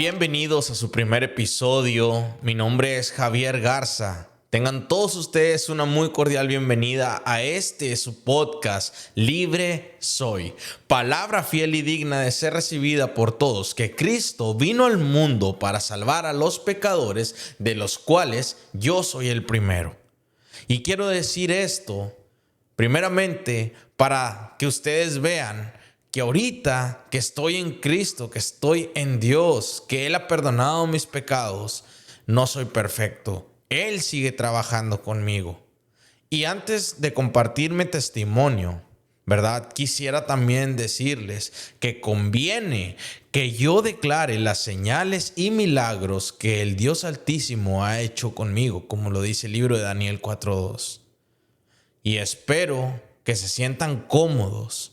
Bienvenidos a su primer episodio. Mi nombre es Javier Garza. Tengan todos ustedes una muy cordial bienvenida a su podcast, Libre Soy. Palabra fiel y digna de ser recibida por todos, que Cristo vino al mundo para salvar a los pecadores, de los cuales yo soy el primero. Y quiero decir esto, primeramente, para que ustedes vean que ahorita que estoy en Cristo, que estoy en Dios, que Él ha perdonado mis pecados, no soy perfecto. Él sigue trabajando conmigo. Y antes de compartir mi testimonio, ¿verdad? Quisiera también decirles que conviene que yo declare las señales y milagros que el Dios Altísimo ha hecho conmigo, como lo dice el libro de Daniel 4:2. Y espero que se sientan cómodos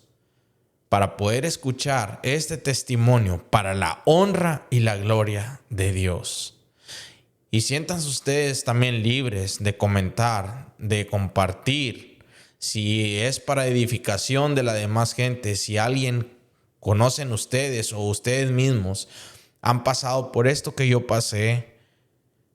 para poder escuchar este testimonio para la honra y la gloria de Dios. Y siéntanse ustedes también libres de comentar, de compartir, si es para edificación de la demás gente, si alguien conocen ustedes o ustedes mismos han pasado por esto que yo pasé,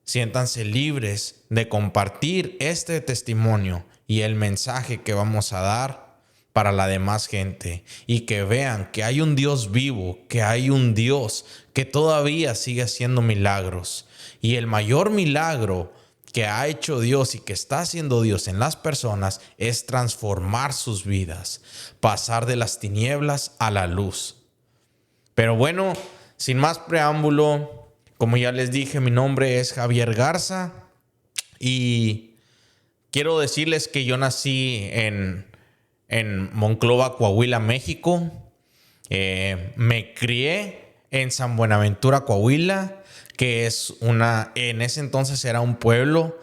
siéntanse libres de compartir este testimonio y el mensaje que vamos a dar para la demás gente, y que vean que hay un Dios vivo, que hay un Dios que todavía sigue haciendo milagros. Y el mayor milagro que ha hecho Dios y que está haciendo Dios en las personas es transformar sus vidas, pasar de las tinieblas a la luz. Pero bueno, sin más preámbulo, como ya les dije, mi nombre es Javier Garza y quiero decirles que yo nací en Monclova, Coahuila, México. Me crié en San Buenaventura, Coahuila, que en ese entonces era un pueblo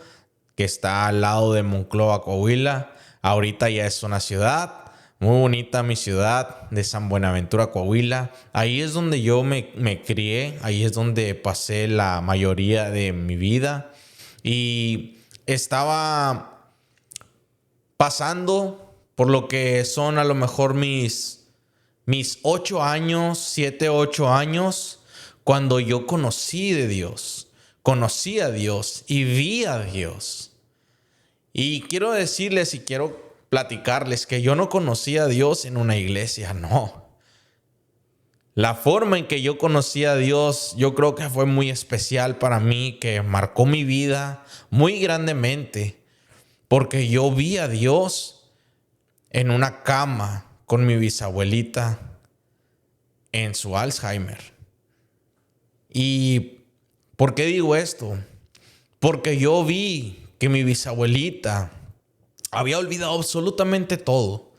que está al lado de Monclova, Coahuila. Ahorita ya es una ciudad. Muy bonita mi ciudad de San Buenaventura, Coahuila. Ahí es donde yo me crié. Ahí es donde pasé la mayoría de mi vida. Y estaba pasando por lo que son a lo mejor mis 8 años, 7, 8 años, cuando yo conocí de Dios. Conocí a Dios y vi a Dios. Y quiero decirles y quiero platicarles que yo no conocí a Dios en una iglesia, no. La forma en que yo conocí a Dios, yo creo que fue muy especial para mí, que marcó mi vida muy grandemente, porque yo vi a Dios en una cama con mi bisabuelita en su Alzheimer. ¿Y por qué digo esto? Porque yo vi que mi bisabuelita había olvidado absolutamente todo.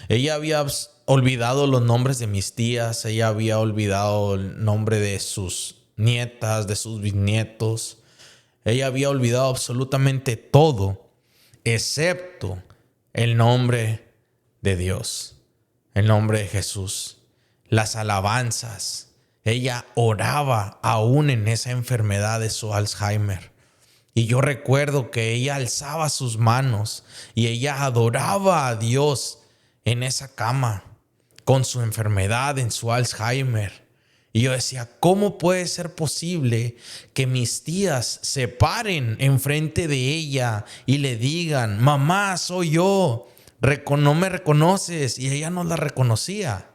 Ella había olvidado los nombres de mis tías, ella había olvidado el nombre de sus nietas, de sus bisnietos. Ella había olvidado absolutamente todo, excepto el nombre de Dios, el nombre de Jesús, las alabanzas. Ella oraba aún en esa enfermedad de su Alzheimer. Y yo recuerdo que ella alzaba sus manos y ella adoraba a Dios en esa cama con su enfermedad, en su Alzheimer. Y yo decía, ¿cómo puede ser posible que mis tías se paren enfrente de ella y le digan, mamá, soy yo? No me reconoces. Y ella no la reconocía.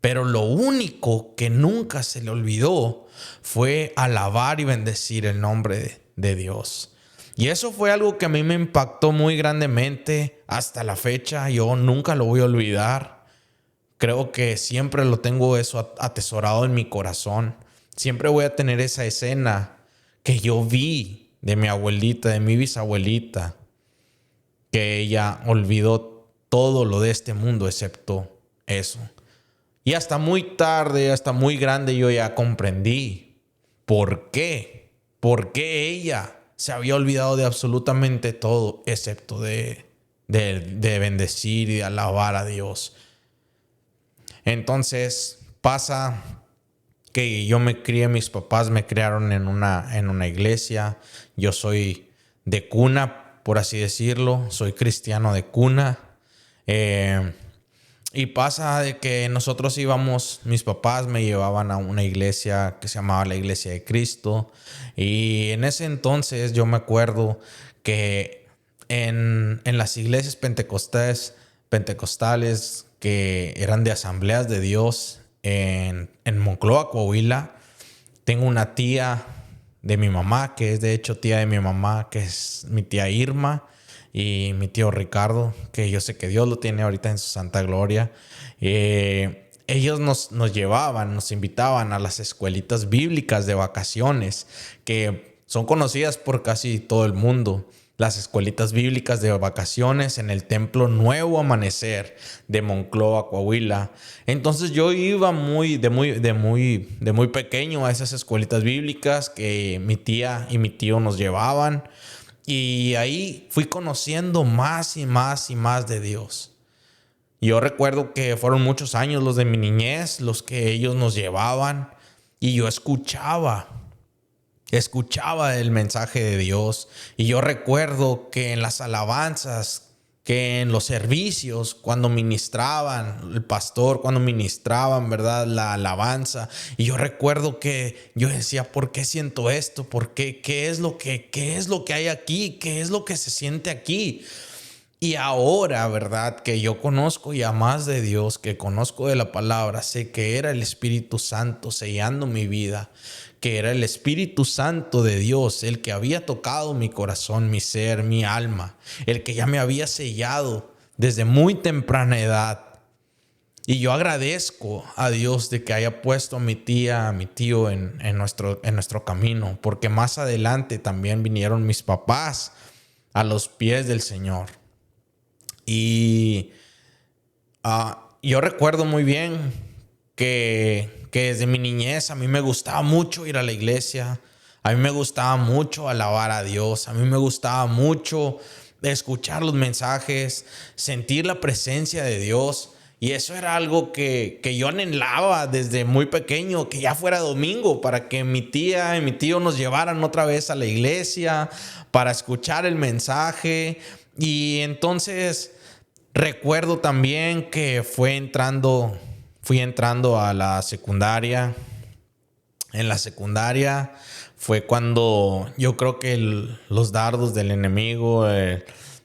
Pero lo único que nunca se le olvidó fue alabar y bendecir el nombre de Dios. Y eso fue algo que a mí me impactó muy grandemente hasta la fecha. Yo nunca lo voy a olvidar. Creo que siempre lo tengo eso atesorado en mi corazón. Siempre voy a tener esa escena que yo vi de mi abuelita, de mi bisabuelita, que ella olvidó todo lo de este mundo excepto eso. Y hasta muy tarde, hasta muy grande, yo ya comprendí por qué. Por qué ella se había olvidado de absolutamente todo excepto de bendecir y de alabar a Dios. Entonces pasa que yo me crié, mis papás me criaron en una iglesia. Yo soy de cuna, por así decirlo. Soy cristiano de cuna. Y pasa de que nosotros íbamos, mis papás me llevaban a una iglesia que se llamaba la Iglesia de Cristo. Y en ese entonces yo me acuerdo que en las iglesias pentecostales que eran de Asambleas de Dios en Monclova, Coahuila, tengo una tía de mi mamá, que es de hecho tía de mi mamá, que es mi tía Irma, y mi tío Ricardo, que yo sé que Dios lo tiene ahorita en su santa gloria. Ellos nos llevaban, nos invitaban a las escuelitas bíblicas de vacaciones, que son conocidas por casi todo el mundo. Las escuelitas bíblicas de vacaciones en el Templo Nuevo Amanecer de Monclova, Coahuila. Entonces yo iba de muy pequeño a esas escuelitas bíblicas que mi tía y mi tío nos llevaban. Y ahí fui conociendo más y más y más de Dios. Yo recuerdo que fueron muchos años los de mi niñez, los que ellos nos llevaban. Y yo escuchaba el mensaje de Dios. Y yo recuerdo que en las alabanzas, que en los servicios, cuando ministraban, el pastor, cuando ministraban, ¿verdad? La alabanza. Y yo recuerdo que yo decía, ¿por qué siento esto? ¿Por qué? ¿Qué es lo que hay aquí? ¿Qué es lo que se siente aquí? Y ahora, ¿verdad? Que yo conozco ya más de Dios, que conozco de la palabra, sé que era el Espíritu Santo sellando mi vida, que era el Espíritu Santo de Dios, el que había tocado mi corazón, mi ser, mi alma, el que ya me había sellado desde muy temprana edad. Y yo agradezco a Dios de que haya puesto a mi tía, a mi tío en nuestro camino, porque más adelante también vinieron mis papás a los pies del Señor. Y yo recuerdo muy bien que desde mi niñez a mí me gustaba mucho ir a la iglesia. A mí me gustaba mucho alabar a Dios. A mí me gustaba mucho escuchar los mensajes, sentir la presencia de Dios. Y eso era algo que yo anhelaba desde muy pequeño, que ya fuera domingo, para que mi tía y mi tío nos llevaran otra vez a la iglesia, para escuchar el mensaje. Y entonces recuerdo también que fui entrando a la secundaria. En la secundaria fue cuando yo creo que los dardos del enemigo,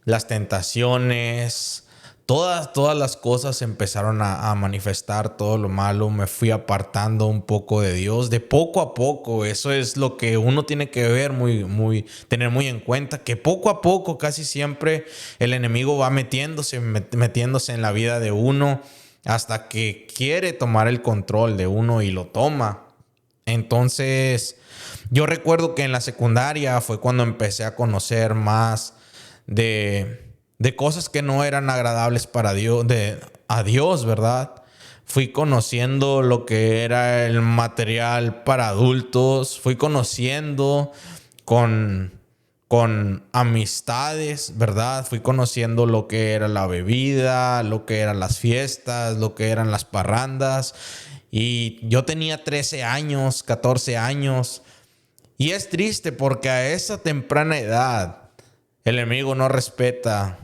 las tentaciones, todas las cosas empezaron a manifestar, todo lo malo. Me fui apartando un poco de Dios, de poco a poco. Eso es lo que uno tiene que ver tener muy en cuenta, que poco a poco, casi siempre, el enemigo va metiéndose en la vida de uno hasta que quiere tomar el control de uno y lo toma. Entonces, yo recuerdo que en la secundaria fue cuando empecé a conocer más de cosas que no eran agradables para Dios, a Dios, ¿verdad? Fui conociendo lo que era el material para adultos. Fui conociendo con amistades, ¿verdad? Fui conociendo lo que era la bebida, lo que eran las fiestas, lo que eran las parrandas. Y yo tenía 13 años, 14 años. Y es triste porque a esa temprana edad el enemigo no respeta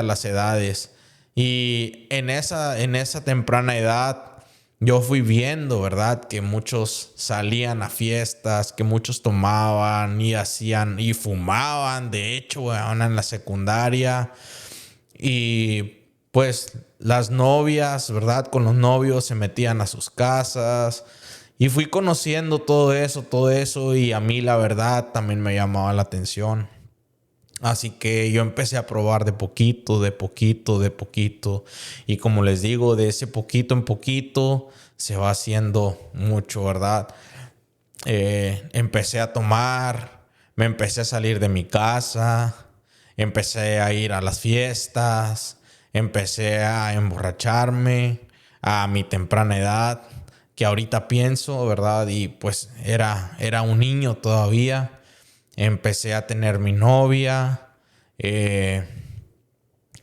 las edades. Y en esa temprana edad yo fui viendo, ¿verdad? Que muchos salían a fiestas, que muchos tomaban y hacían y fumaban. De hecho, en la secundaria. Y pues las novias, ¿verdad? Con los novios se metían a sus casas. Y fui conociendo todo eso. Y a mí la verdad también me llamaba la atención. Así que yo empecé a probar de poquito. Y como les digo, de ese poquito en poquito se va haciendo mucho, ¿verdad? Empecé a tomar, me empecé a salir de mi casa, empecé a ir a las fiestas, empecé a emborracharme a mi temprana edad, que ahorita pienso, ¿verdad? Y pues era un niño todavía. Empecé a tener mi novia,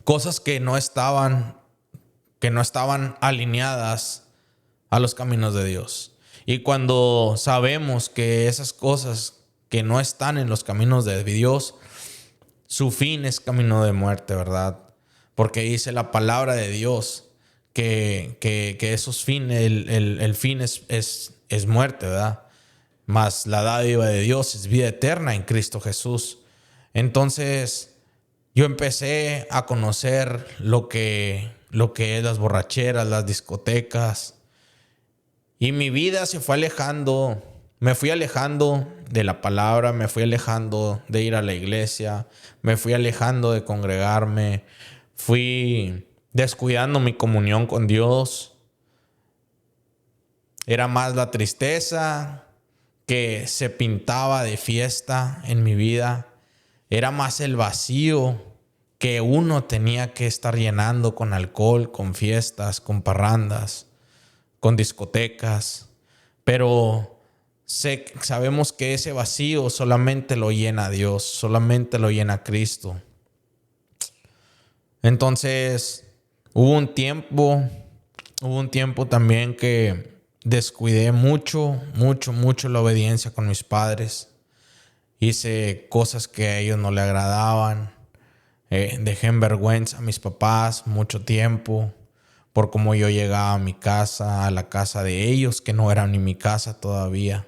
cosas que no estaban alineadas a los caminos de Dios. Y cuando sabemos que esas cosas que no están en los caminos de Dios, su fin es camino de muerte, ¿verdad? porque dice la palabra de Dios que esos fines, el fin es muerte, ¿verdad? Mas la dádiva de Dios es vida eterna en Cristo Jesús. Entonces yo empecé a conocer lo que es las borracheras, las discotecas, y mi vida se fue alejando. Me fui alejando de la palabra, me fui alejando de ir a la iglesia, me fui alejando de congregarme, fui descuidando mi comunión con Dios. Era más la tristeza que se pintaba de fiesta en mi vida. Era más el vacío que uno tenía que estar llenando con alcohol, con fiestas, con parrandas, con discotecas. Pero sabemos que ese vacío solamente lo llena Dios, solamente lo llena Cristo. Entonces hubo un tiempo también que descuidé mucho la obediencia con mis padres. Hice cosas que a ellos no le agradaban. Dejé en vergüenza a mis papás mucho tiempo por cómo yo llegaba a mi casa, a la casa de ellos, que no era ni mi casa todavía.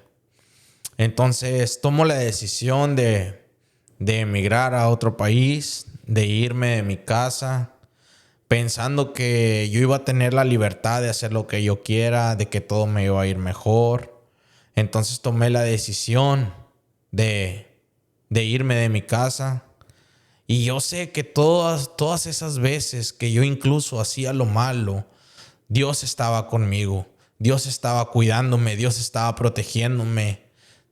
Entonces tomo la decisión de emigrar a otro país, de irme de mi casa, pensando que yo iba a tener la libertad de hacer lo que yo quiera, de que todo me iba a ir mejor. Entonces tomé la decisión de irme de mi casa. Y yo sé que todas esas veces que yo incluso hacía lo malo, Dios estaba conmigo. Dios estaba cuidándome, Dios estaba protegiéndome.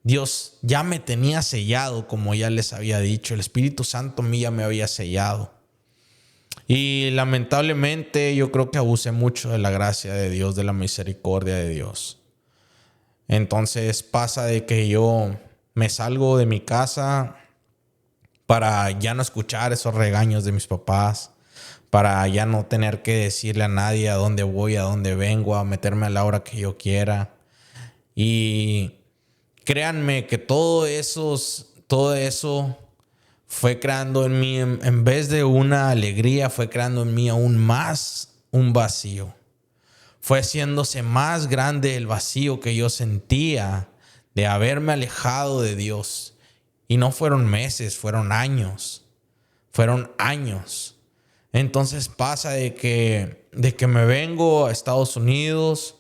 Dios ya me tenía sellado, como ya les había dicho. El Espíritu Santo mío ya me había sellado. Y lamentablemente yo creo que abusé mucho de la gracia de Dios, de la misericordia de Dios. Entonces pasa de que yo me salgo de mi casa para ya no escuchar esos regaños de mis papás, para ya no tener que decirle a nadie a dónde voy, a dónde vengo, a meterme a la hora que yo quiera. Y créanme que todo eso fue creando en mí, en vez de una alegría, fue creando en mí aún más un vacío. Fue haciéndose más grande el vacío que yo sentía de haberme alejado de Dios. Y no fueron meses, fueron años. Fueron años. Entonces pasa de que me vengo a Estados Unidos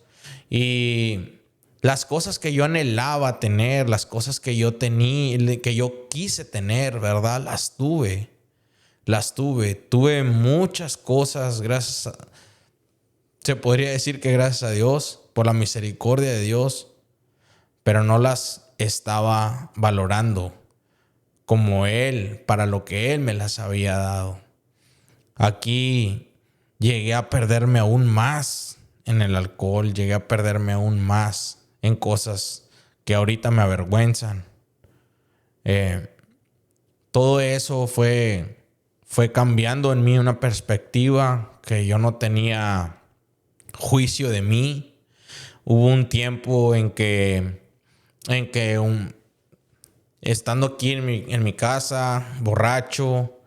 y las cosas que yo anhelaba tener, las cosas que yo tenía, que yo quise tener, ¿verdad? Las tuve. Tuve muchas cosas se podría decir que gracias a Dios, por la misericordia de Dios, pero no las estaba valorando como Él, para lo que Él me las había dado. Aquí llegué a perderme aún más en el alcohol, llegué a perderme aún más en cosas que ahorita me avergüenzan. Todo eso fue cambiando en mí una perspectiva que yo no tenía juicio de mí. Hubo un tiempo en que estando aquí en mi casa, borracho,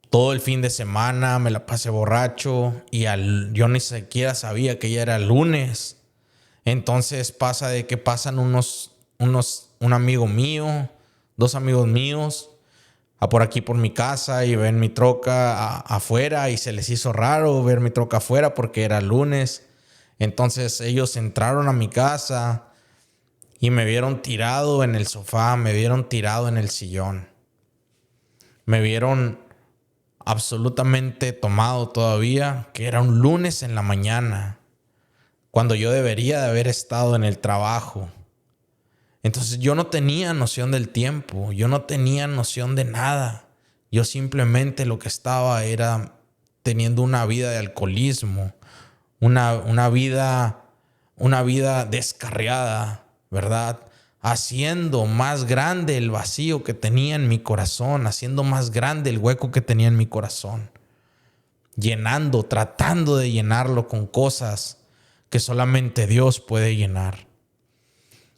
todo el fin de semana me la pasé borracho y yo ni siquiera sabía que ya era lunes. Entonces pasa de que pasan un amigo mío, dos amigos míos, por aquí por mi casa y ven mi troca afuera y se les hizo raro ver mi troca afuera porque era lunes. Entonces ellos entraron a mi casa y me vieron tirado en el sofá, me vieron tirado en el sillón. Me vieron absolutamente tomado todavía, que era un lunes en la mañana, cuando yo debería de haber estado en el trabajo. Entonces yo no tenía noción del tiempo, yo no tenía noción de nada. Yo simplemente lo que estaba era teniendo una vida de alcoholismo, una vida descarriada, ¿verdad? Haciendo más grande el vacío que tenía en mi corazón, haciendo más grande el hueco que tenía en mi corazón. Tratando de llenarlo con cosas que solamente Dios puede llenar.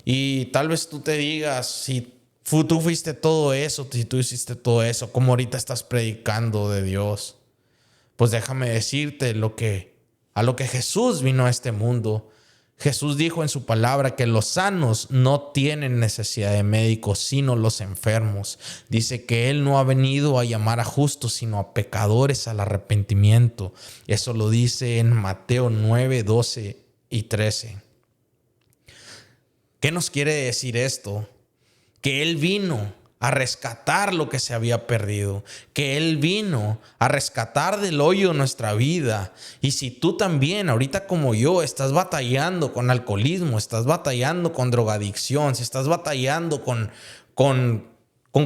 Y tal vez tú te digas, si tú fuiste todo eso, si tú hiciste todo eso, ¿cómo ahorita estás predicando de Dios? Pues déjame decirte a lo que Jesús vino a este mundo. Jesús dijo en su palabra que los sanos no tienen necesidad de médicos, sino los enfermos. Dice que Él no ha venido a llamar a justos, sino a pecadores al arrepentimiento. Eso lo dice en Mateo 9, 12 y 13. ¿Qué nos quiere decir esto? Que Él vino a rescatar lo que se había perdido, que Él vino a rescatar del hoyo nuestra vida. Y si tú también, ahorita como yo, estás batallando con alcoholismo, estás batallando con drogadicción, si estás batallando con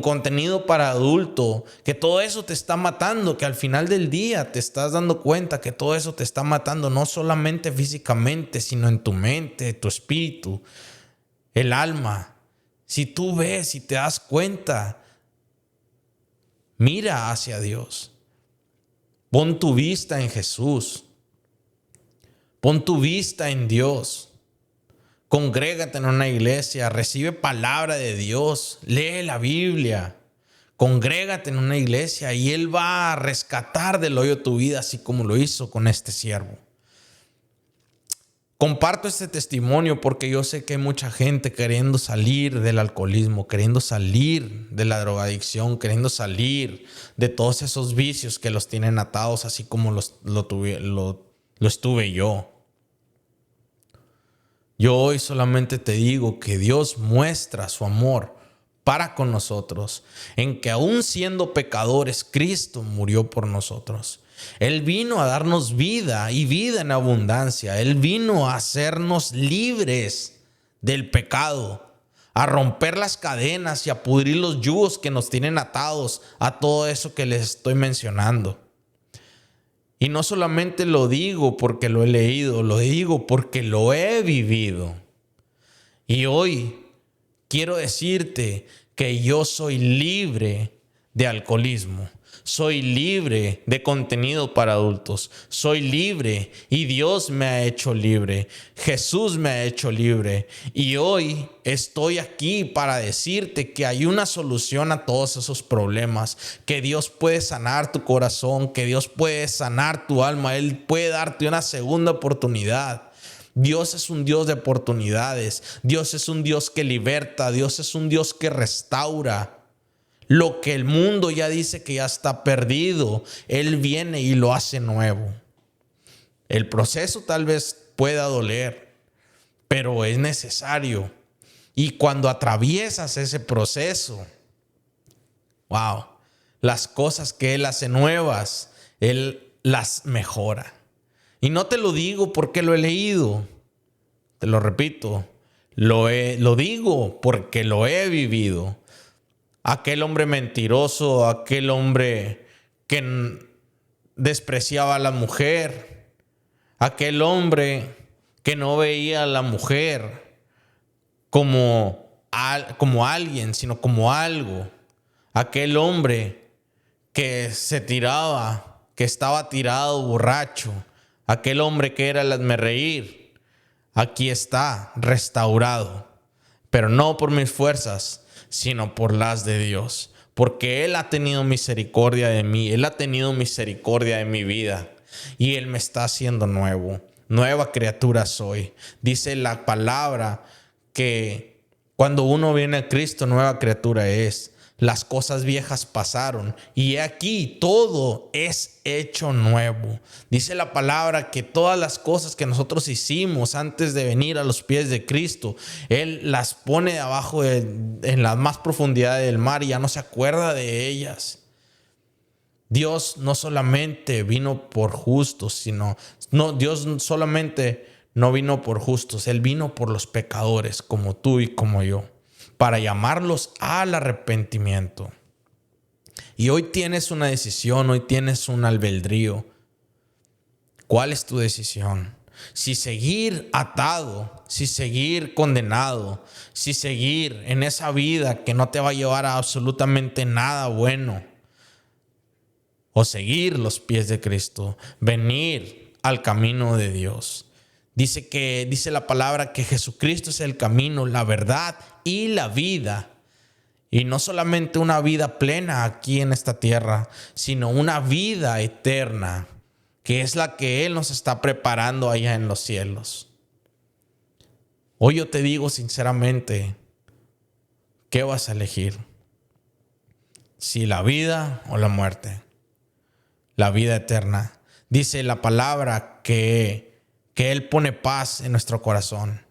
contenido para adulto, que todo eso te está matando, que al final del día te estás dando cuenta que todo eso te está matando, no solamente físicamente, sino en tu mente, tu espíritu, el alma. Si tú ves y te das cuenta, mira hacia Dios. Pon tu vista en Jesús. Pon tu vista en Dios. Congrégate en una iglesia, recibe palabra de Dios, lee la Biblia. Congrégate en una iglesia y Él va a rescatar del hoyo tu vida, así como lo hizo con este siervo. Comparto este testimonio porque yo sé que hay mucha gente queriendo salir del alcoholismo, queriendo salir de la drogadicción, queriendo salir de todos esos vicios que los tienen atados, así como lo estuve yo. Yo hoy solamente te digo que Dios muestra su amor para con nosotros, en que aún siendo pecadores, Cristo murió por nosotros. Él vino a darnos vida y vida en abundancia. Él vino a hacernos libres del pecado, a romper las cadenas y a pudrir los yugos que nos tienen atados a todo eso que les estoy mencionando. Y no solamente lo digo porque lo he leído, lo digo porque lo he vivido. Y hoy quiero decirte que yo soy libre de alcoholismo. Soy libre de contenido para adultos. Soy libre y Dios me ha hecho libre. Jesús me ha hecho libre. Y hoy estoy aquí para decirte que hay una solución a todos esos problemas. Que Dios puede sanar tu corazón. Que Dios puede sanar tu alma. Él puede darte una segunda oportunidad. Dios es un Dios de oportunidades. Dios es un Dios que liberta. Dios es un Dios que restaura. Lo que el mundo ya dice que ya está perdido, Él viene y lo hace nuevo. El proceso tal vez pueda doler, pero es necesario. Y cuando atraviesas ese proceso, wow, las cosas que Él hace nuevas, Él las mejora. Y no te lo digo porque lo he leído, te lo repito, lo digo porque lo he vivido. Aquel hombre mentiroso, aquel hombre que despreciaba a la mujer, aquel hombre que no veía a la mujer como alguien, sino como algo. Aquel hombre que se tiraba, que estaba tirado borracho. Aquel hombre que era el hazmerreír. Aquí está, restaurado. Pero no por mis fuerzas, sino por las de Dios. Porque Él ha tenido misericordia de mí. Él ha tenido misericordia de mi vida. Y Él me está haciendo nuevo. Nueva criatura soy. Dice la palabra que cuando uno viene a Cristo, nueva criatura es. Las cosas viejas pasaron y aquí todo es hecho nuevo. Dice la palabra que todas las cosas que nosotros hicimos antes de venir a los pies de Cristo, Él las pone abajo en la más profundidad del mar y ya no se acuerda de ellas. Dios no solamente vino por justos, Dios solamente no vino por justos, Él vino por los pecadores como tú y como yo, para llamarlos al arrepentimiento. Y hoy tienes una decisión, hoy tienes un albedrío. ¿Cuál es tu decisión? Si seguir atado, si seguir condenado, si seguir en esa vida que no te va a llevar a absolutamente nada bueno, o seguir los pies de Cristo, venir al camino de Dios. Dice la palabra que Jesucristo es el camino, la verdad y la vida. Y no solamente una vida plena aquí en esta tierra, sino una vida eterna que es la que Él nos está preparando allá en los cielos. Hoy yo te digo sinceramente, ¿qué vas a elegir? Si la vida o la muerte. La vida eterna. Dice la palabra que Él pone paz en nuestro corazón.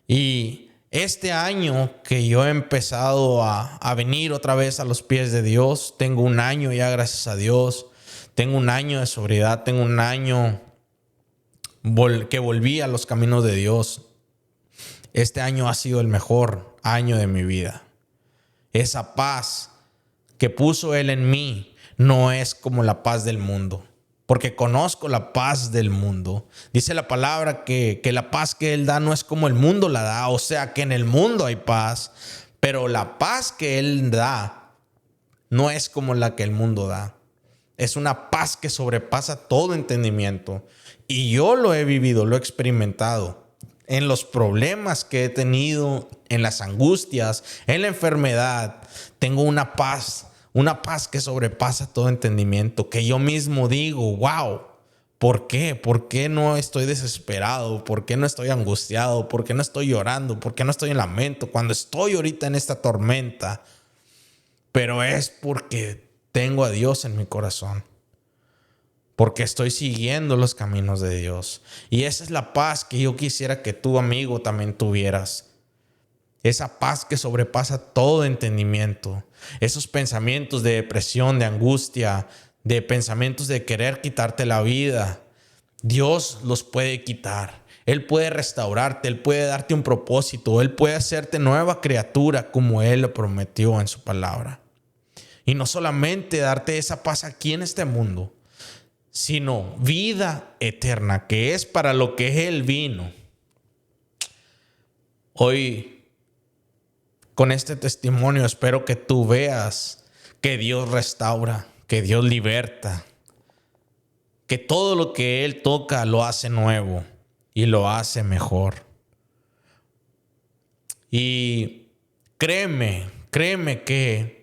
Y este año que yo he empezado a venir otra vez a los pies de Dios, tengo un año ya, gracias a Dios. Tengo un año de sobriedad, tengo un año que volví a los caminos de Dios. Este año ha sido el mejor año de mi vida. Esa paz que puso Él en mí no es como la paz del mundo, porque conozco la paz del mundo. Dice la palabra que la paz que Él da no es como el mundo la da. O sea que en el mundo hay paz, pero la paz que Él da no es como la que el mundo da. Es una paz que sobrepasa todo entendimiento. Y yo lo he vivido, lo he experimentado. En los problemas que he tenido, en las angustias, en la enfermedad, tengo una paz que sobrepasa todo entendimiento, que yo mismo digo, wow, ¿por qué? ¿Por qué no estoy desesperado? ¿Por qué no estoy angustiado? ¿Por qué no estoy llorando? ¿Por qué no estoy en lamento cuando estoy ahorita en esta tormenta? Pero es porque tengo a Dios en mi corazón. Porque estoy siguiendo los caminos de Dios. Y esa es la paz que yo quisiera que tú, amigo, también tuvieras. Esa paz que sobrepasa todo entendimiento. Esos pensamientos de depresión, de angustia, de pensamientos de querer quitarte la vida. Dios los puede quitar. Él puede restaurarte. Él puede darte un propósito. Él puede hacerte nueva criatura como Él lo prometió en su palabra. Y no solamente darte esa paz aquí en este mundo, sino vida eterna, que es para lo que Él vino. Hoy, con este testimonio, espero que tú veas que Dios restaura, que Dios liberta, que todo lo que Él toca lo hace nuevo y lo hace mejor. Y créeme que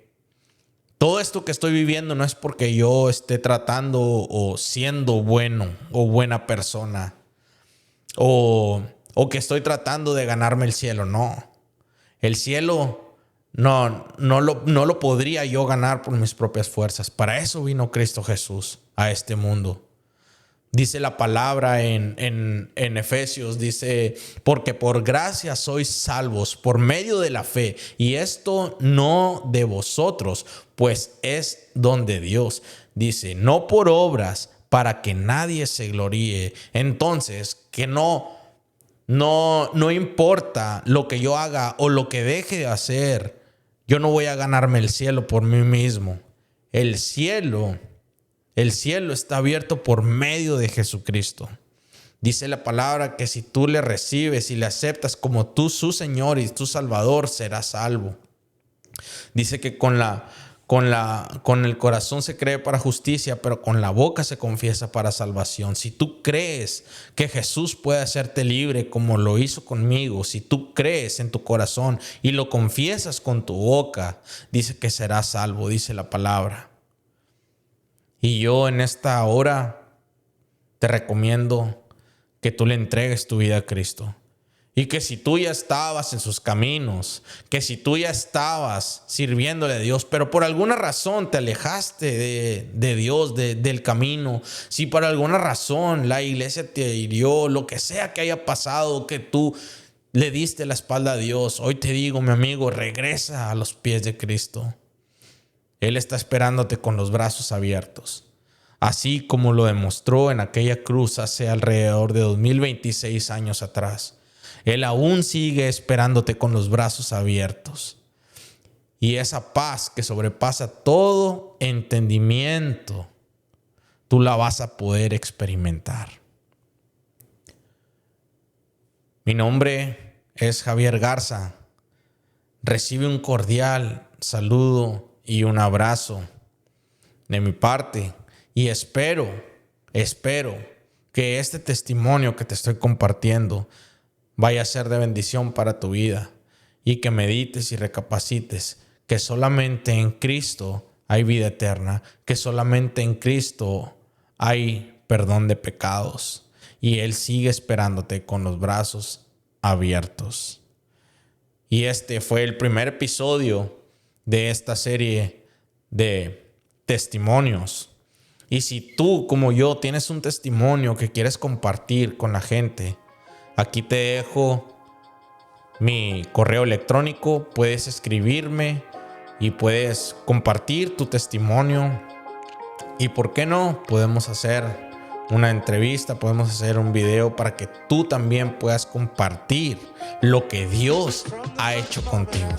todo esto que estoy viviendo no es porque yo esté tratando o siendo bueno o buena persona o que estoy tratando de ganarme el cielo. No, el cielo no lo podría yo ganar por mis propias fuerzas. Para eso vino Cristo Jesús a este mundo. Dice la palabra en Efesios, dice, porque por gracia sois salvos por medio de la fe, y esto no de vosotros, pues es don de Dios. Dice, no por obras, para que nadie se gloríe. Entonces, que no importa lo que yo haga o lo que deje de hacer, yo no voy a ganarme el cielo por mí mismo. El cielo está abierto por medio de Jesucristo. Dice la palabra que si tú le recibes y le aceptas como tú su Señor y tu Salvador, serás salvo. Dice que con el corazón se cree para justicia, pero con la boca se confiesa para salvación. Si tú crees que Jesús puede hacerte libre como lo hizo conmigo, si tú crees en tu corazón y lo confiesas con tu boca, dice que serás salvo, dice la palabra. Y yo en esta hora te recomiendo que tú le entregues tu vida a Cristo. Y que si tú ya estabas en sus caminos, que si tú ya estabas sirviéndole a Dios, pero por alguna razón te alejaste de Dios, del camino, si por alguna razón la iglesia te hirió, lo que sea que haya pasado, que tú le diste la espalda a Dios, hoy te digo, mi amigo, regresa a los pies de Cristo. Él está esperándote con los brazos abiertos, así como lo demostró en aquella cruz hace alrededor de 2026 años atrás. Él aún sigue esperándote con los brazos abiertos. Y esa paz que sobrepasa todo entendimiento, tú la vas a poder experimentar. Mi nombre es Javier Garza. Recibe un cordial saludo y un abrazo de mi parte, y espero que este testimonio que te estoy compartiendo vaya a ser de bendición para tu vida, y que medites y recapacites que solamente en Cristo hay vida eterna, que solamente en Cristo hay perdón de pecados. Y Él sigue esperándote con los brazos abiertos. Y este fue el primer episodio de esta serie de testimonios. Y si tú, como yo, tienes un testimonio que quieres compartir con la gente, aquí te dejo mi correo electrónico. Puedes escribirme y puedes compartir tu testimonio. Y por qué no, podemos hacer una entrevista, podemos hacer un video para que tú también puedas compartir lo que Dios ha hecho contigo.